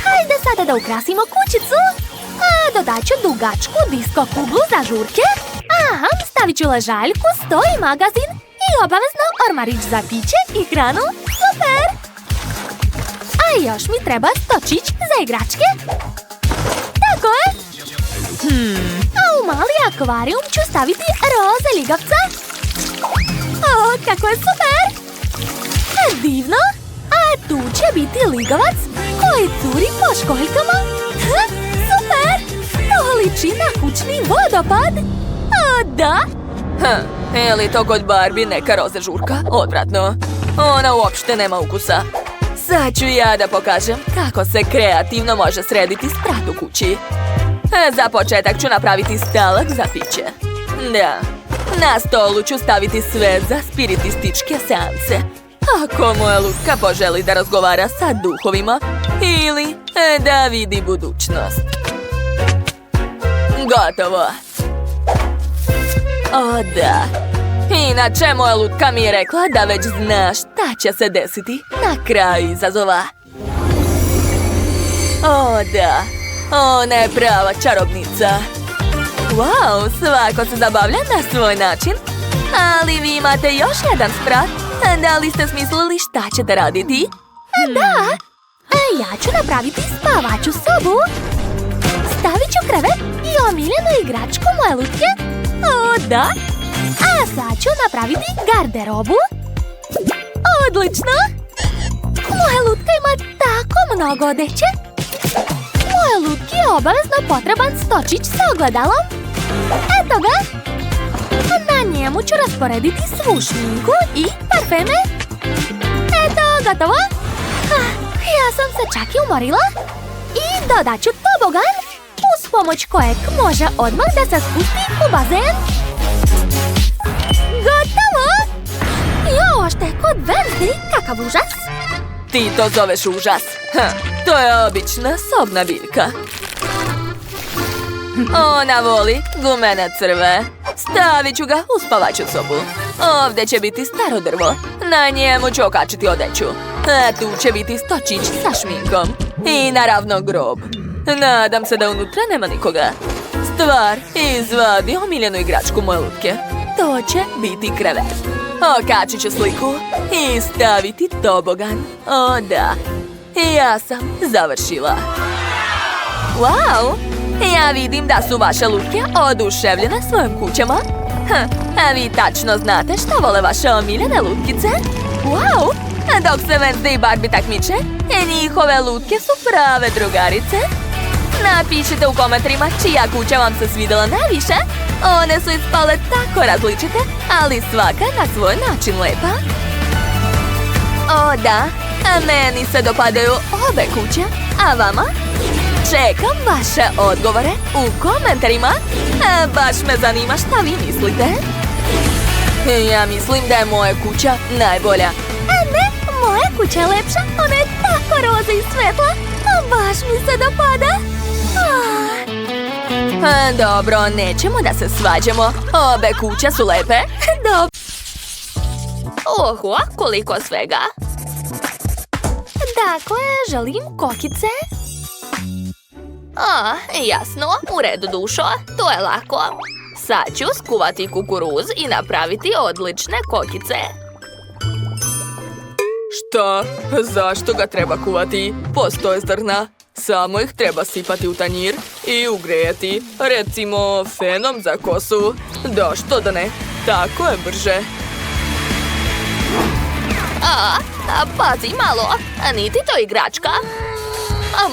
Hajde sada da ukrasimo kućicu. A dodat ću dugačku disko kuglu za žurke. Aha, stavit ću ležaljku, sto i magazin. I obavezno ormarić za piće i hranu. Super! A još mi treba stočić za igračke. Tako je. A u mali akvarijum ću staviti roze ligavca. O, kako je super! Divno! A tu će biti ligavac koji curi po školjkama. Super! To liči na kućni vodopad. O, da! Je li to kod Barbie neka roze žurka? Odvratno. Ona uopšte nema ukusa. Sad ću ja da pokažem kako se kreativno može srediti sprat u kući. Za početak ću napraviti stalak za piće. Da, na stolu ću staviti sve za spiritističke seanse. Ako moja lutka poželi da razgovara sa duhovima ili da vidi budućnost. Gotovo. O da. Inače, moja lutka mi je rekla da već zna šta će se desiti na kraju izazova. O da. Ona je prava čarobnica. Wow, svako se zabavlja na svoj način. Ali vi imate još jedan sprat. Da li ste smislili šta ćete raditi? Da. Ja ću napraviti spavaću sobu. Stavit ću krevet i omiljenu igračku moje lutke. O, da. A sad ću napraviti garderobu. Odlično. Moja lutka ima tako mnogo odeće. Moja Lutki je obavezno potreban stočić sa ogledalom. Eto ga! Na njemu ću rasporediti svu šminku i parfeme. Eto, gotovo! Ja sam se čak i umorila. I dodat ću tobogan, uz pomoć kojeg može odmah da se spusti u bazen. Gotovo! Jo, šta je kod Wednesday, kakav užas! Ti to zoveš užas? To je obična sobna biljka. Ona voli gumene crve. Stavit ću ga u spavaću sobu. Ovdje će biti staro drvo. Na njemu ću okačiti odeću. A tu će biti stočić sa šminkom. I naravno grob. Nadam se da unutra nema nikoga. Stvar, izvadi omiljenu igračku moje lutke. To će biti krevet. Okačit ću sliku i staviti tobogan. O da, ja sam završila. Wow, ja vidim da su vaše lutke oduševljene svojim kućama. A vi tačno znate šta vole vaše omiljene lutkice? Wow, dok se Wednesday i Barbie takmiče, njihove lutke su prave drugarice. Napišite u komentarima čija kuća vam se svidjela najviše. One su ispale tako različite, ali svaka na svoj način lepa. O da, meni se dopadaju obe kuće, a vama? Čekam vaše odgovore u komentarima. Baš me zanima šta vi mislite. Ja mislim da je moja kuća najbolja. Ne, moja kuća je lepša, ona je tako roza i svetla. Baš mi se dopada. Dobro, nećemo da se svađamo. Obe kuće su lepe. Dobro. Oho, koliko svega. Dakle, želim kokice. Jasno, u redu dušo, to je lako. Sad ću skuvati kukuruz i napraviti odlične kokice. Šta? Zašto ga treba kuvati? Postoje zrna. Samo ih treba sipati u tanjir i ugrejati. Recimo, fenom za kosu. Da, što da ne? Tako je brže. Pazi malo, niti to igračka.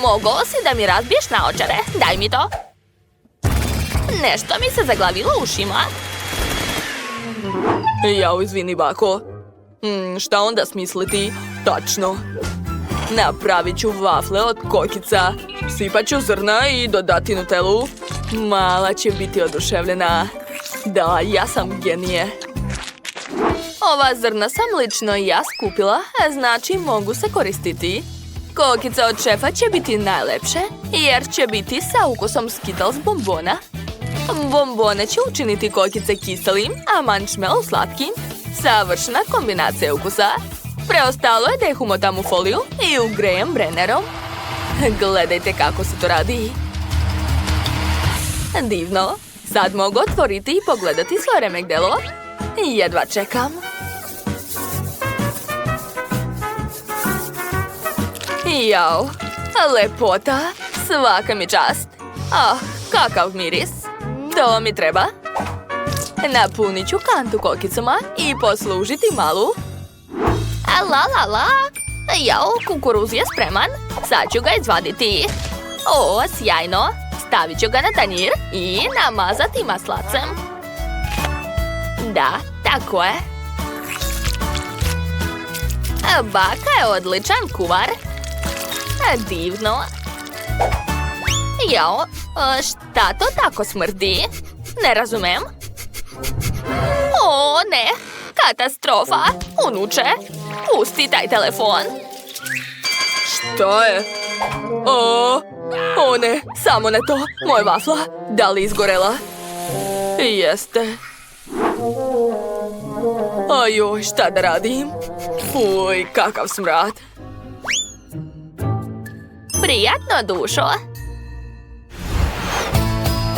Mogao si da mi razbiješ naočare, daj mi to. Nešto mi se zaglavilo ušima. Jao, izvini, bako. Šta onda smisliti? Tačno. Napravit ću vafle od kokica. Sipat ću zrna i dodati nutelu. Mala će biti oduševljena. Da, ja sam genije. Ova zrna sam lično i ja skupila, znači mogu se koristiti. Kokice od šefa će biti najlepše, jer će biti sa ukusom Skittles bombona. Bombone će učiniti kokice kiselim, a marshmallow slatkim. Savršena kombinacija ukusa. Preostalo je da ih umotam u foliju i ugrejem brennerom. Gledajte kako se to radi. Divno. Sad mogu otvoriti i pogledati svoje remek-delo. Jedva čekam. Jao, lepota. Svaka mi čast. Kakav miris. To mi treba. Napunit ću kantu kokicama i poslužiti malu. Jao, kukuruz je spreman. Sad ću ga izvaditi. O, sjajno. Stavit ću ga na tanjir i namazati maslacem. Da, tako je. Baka je odličan kuvar. Divno. Jao, šta to tako smrdi? Ne razumem. O, ne. Katastrofa. Unuče, pusti taj telefon. Šta je? O ne, samo ne to. Moja vafla, da li izgorela? Jeste. Ajoj, šta da radim? Fuj, kakav smrad. Prijatno, dušo.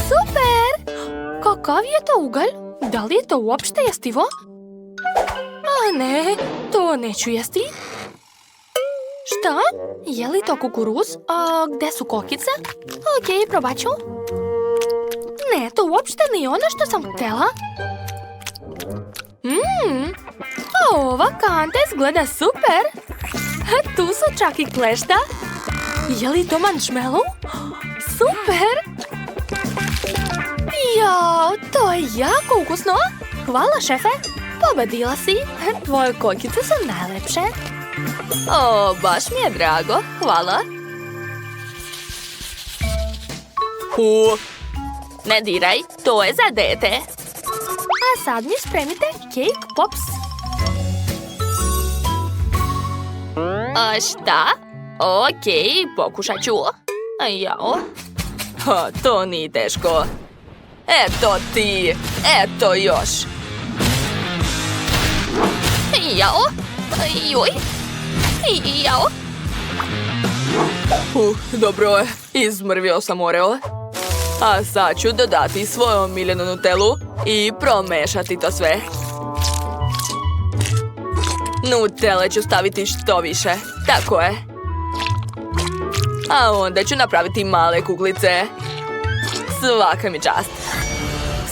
Super! Kakav je to ugalj? Da li je to uopšte jestivo? Ne, to neću jesti. Šta? Je li to kukuruz? A gde su kokice? Okej, probat ću. Ne, to uopšte nije ono što sam htjela. Ova kanta izgleda super. Tu su čak i klešta. Je li to marshmallow? Super! Jao, to je jako ukusno! Hvala, šefe! Pobedila si! Tvoje kokice su najlepše! O, baš mi je drago! Hvala! Ne diraj, to je za dete! A sad mi spremite Cake Pops! A šta? Okej, pokušat ću. Jao. To nije teško. Eto ti. Eto još. Jao. Juj. Jao. Dobro je. Izmrvio sam Oreo. A sad ću dodati svoju omiljenu Nutelu i promešati to sve. Nutele ću staviti što više. Tako je. A onda ću napraviti male kuglice. Svaka mi čast.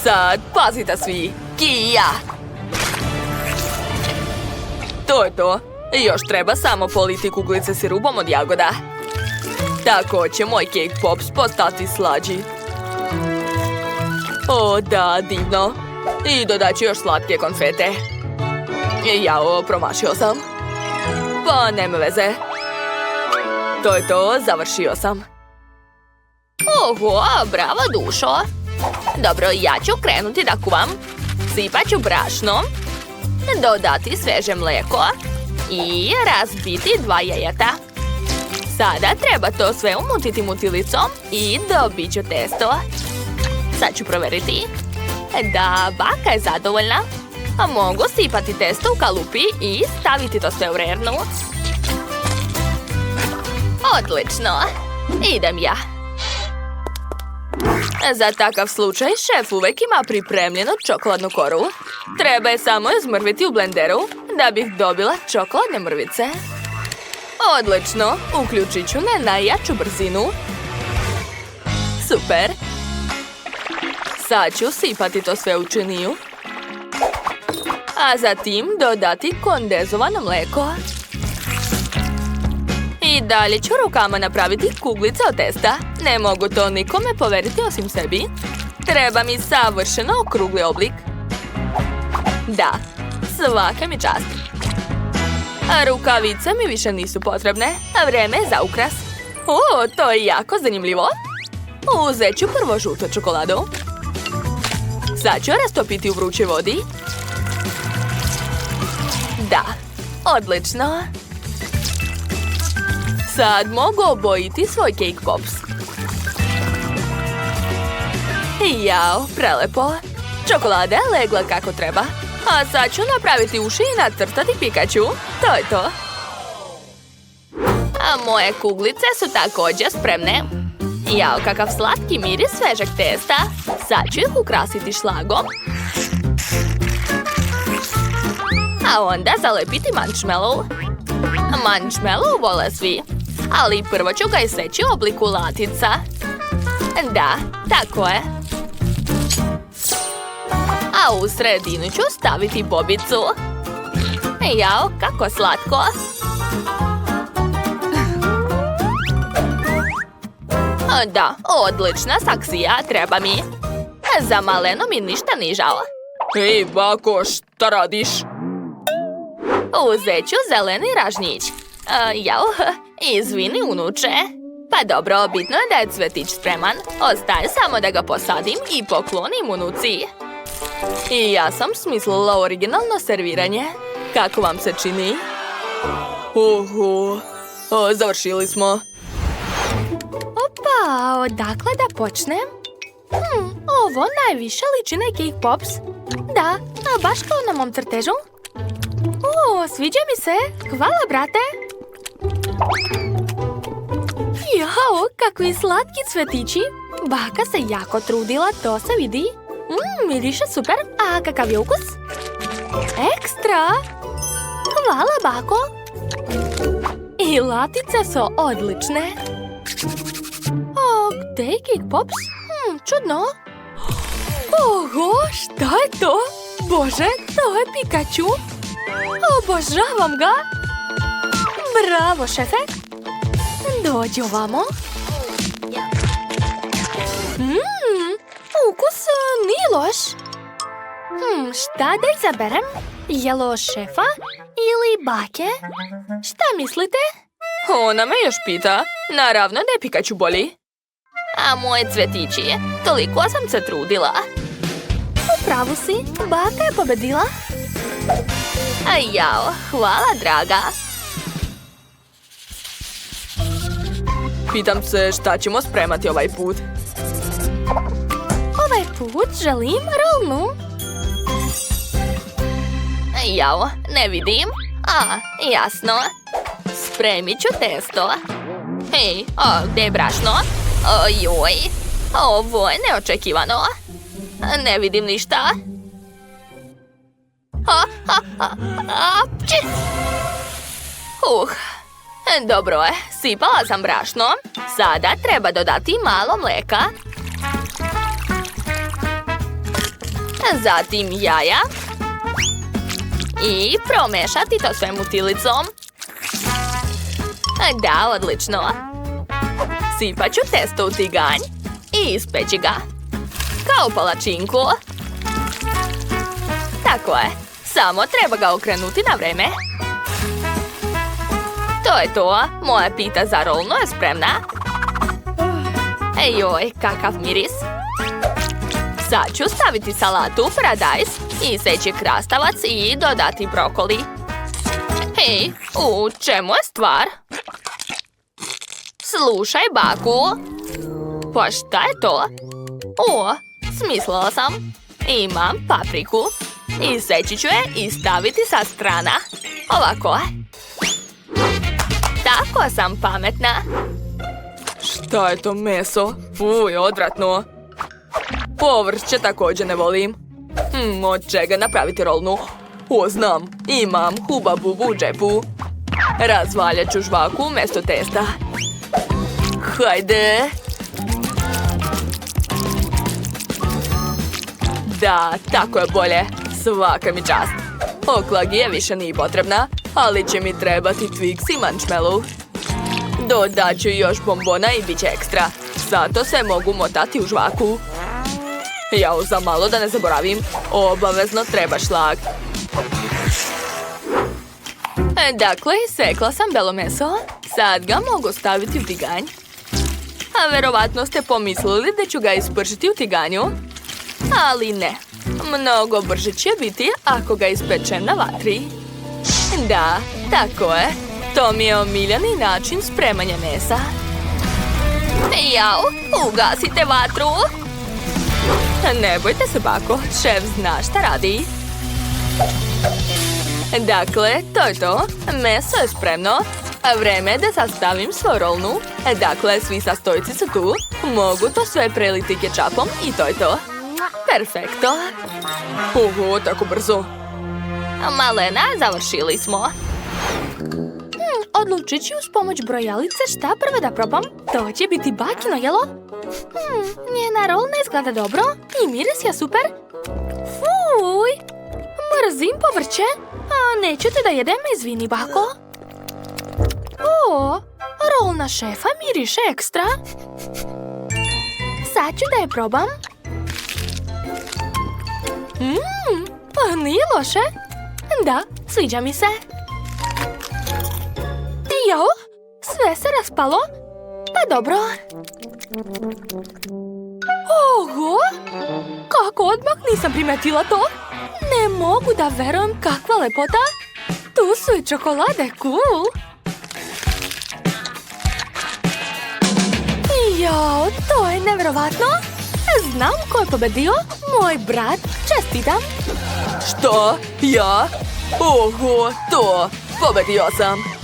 Sad pazite svi. Kija! To je to. Još treba samo politi kuglice sirupom od jagoda. Tako će moj Cake Pops postati slađi. O, da, divno. I dodat ću još slatke konfete. Jao, promašio sam. Pa, nema veze. To je to, završio sam. Oho, bravo dušo. Dobro, ja ću krenuti da kuvam. Sipat ću brašno. Dodati sveže mlijeko. I razbiti 2 jajeta. Sada treba to sve umutiti mutilicom i dobit ću testo. Sad ću provjeriti. Da, baka je zadovoljna. A mogu sipati testo u kalupi i staviti to sve u rernu. Odlično. Idem ja. Za takav slučaj šef uvijek ima pripremljenu čokoladnu koru. Treba je samo izmrviti u blenderu da bih dobila čokoladne mrvice. Odlično. Uključit ću na najjaču brzinu. Super. Sad ću sipati to sve u činiju. A zatim dodati kondenzovano mlijeko. I dalje ću rukama napraviti kuglice od testa. Ne mogu to nikome poveriti osim sebi. Treba mi savršeno okrugli oblik. Da, svaka mi čast. A rukavice mi više nisu potrebne, a vrijeme je za ukras. O, to je jako zanimljivo. Uzet ću prvo žutu čokoladu. Sad ću rastopiti u vrućoj vodi. Da, odlično. Sad mogu obojiti svoj Cake Pops. Jao, prelepo. Čokolada je legla kako treba. A sad ću napraviti uši i nacrtati Pikachu. To je to. A moje kuglice su također spremne. Jao, kakav slatki miris svežeg testa. Sad ću ih ukrasiti šlagom. A onda zalepiti marshmallow. Marshmallow vole svi. Ali prvo ću ga iseći u obliku latica. Da, tako je. A u sredinu ću staviti bobicu. Jao, kako slatko. Da, odlična saksija, treba mi. Za maleno mi ništa nije žao. Ej, bako, šta radiš? Uzet ću zeleni ražnjić. Jao, izvini unuče. Pa dobro, bitno je da je cvetić spreman. Ostaje samo da ga posadim i poklonim unuci. I ja sam smislila originalno serviranje. Kako vam se čini? Završili smo. Opa, odakle da počnem? Ovo najviše liči na Cake Pops. Da, baš kao na mom crtežu. Sviđa mi se. Hvala, brate. Jao, kakvi slatki cvetići. Baka se jako trudila, to se vidi. Miriše super. A kakav je ukus? Ekstra. Hvala, bako. I latice su odlične. Gdje je Cake Pops? Čudno. Oho, šta je to? Bože, to je Pikachu. Obožavam ga. Bravo, šefe. Dođi ovamo. Ukus nije loš. Šta da izaberem? Jelo šefa ili bake? Šta mislite? Ona me još pita. Naravno da je Pikachu bolji. A moje cvetići, toliko sam se trudila. U pravu si, baka je pobedila. A jao, hvala draga. Pitam se šta ćemo spremati ovaj put. Ovaj put želim rolnu. Jao, ne vidim. Jasno. Spremit ću testo. Hej, gdje je brašno? Ojoj, ovo je neočekivano. Ne vidim ništa. Apči! Dobro je, sipala sam brašno. Sada treba dodati malo mlijeka. Zatim jaja. I promešati to sve mutilicom. Da, odlično. Sipat ću testo u tiganj i ispeći ga. Kao palačinku. Tako je. Samo treba ga okrenuti na vreme. To je to. Moja pita za rolnu je spremna. Joj, kakav miris. Sad ću staviti salatu, paradajz, iseći krastavac i dodati brokoli. Hej, u čemu je stvar? Slušaj, baku. Pa šta je to? Smislila sam. Imam papriku. Iseći ću je i staviti sa strana. Ovako. Tako sam pametna. Šta je to meso? Fuj, odvratno. Povrće također ne volim. Od čega napraviti rolnu? Znam, imam hubabubu u džepu. Razvaljat ću žvaku umjesto testa. Hajde. Da, tako je bolje. Svaka mi čast. Oklagije više nije potrebna, ali će mi trebati Twix i marshmallow. Dodat ću još bombona i bit će ekstra. Zato se mogu motati u žvaku. Jao, za malo da ne zaboravim. Obavezno treba šlag. Dakle, sekla sam belo meso. Sad ga mogu staviti u tiganj. A verovatno ste pomislili da ću ga ispržiti u tiganju. Ali ne. Mnogo brže će biti ako ga ispečem na vatri. Da, tako je. To mi je omiljeni način spremanja mesa. Jao, ugasite vatru. Ne bojte se, bako. Šef zna šta radi. Dakle, to je to. Meso je spremno. Vreme je da sastavim svoju rolnu. Dakle, svi sastojci su tu. Mogu to sve preliti kečapom i to je to. Perfekto. Tako brzo. Malena, završili smo. Odlučit ću s pomoć brojalice šta prvo da probam. To će biti bakino jelo. Njena rolna izgleda dobro i miris je super. Fuj, mrzim povrće. Neću te da jedem, izvini, bako. Rolna šefa miriše ekstra. Sad ću da je probam. Nije loše. Da, sviđa mi se. Jao, sve se raspalo. Pa dobro. Oho, kako odmah nisam primetila to. Ne mogu da verujem kakva lepota. Tu su i čokolade, cool. Jao, to je nevjerovatno. Znam ko je pobedio. Moj brat, čestitam. Što? Ja? Oho, to! Pobedio sam!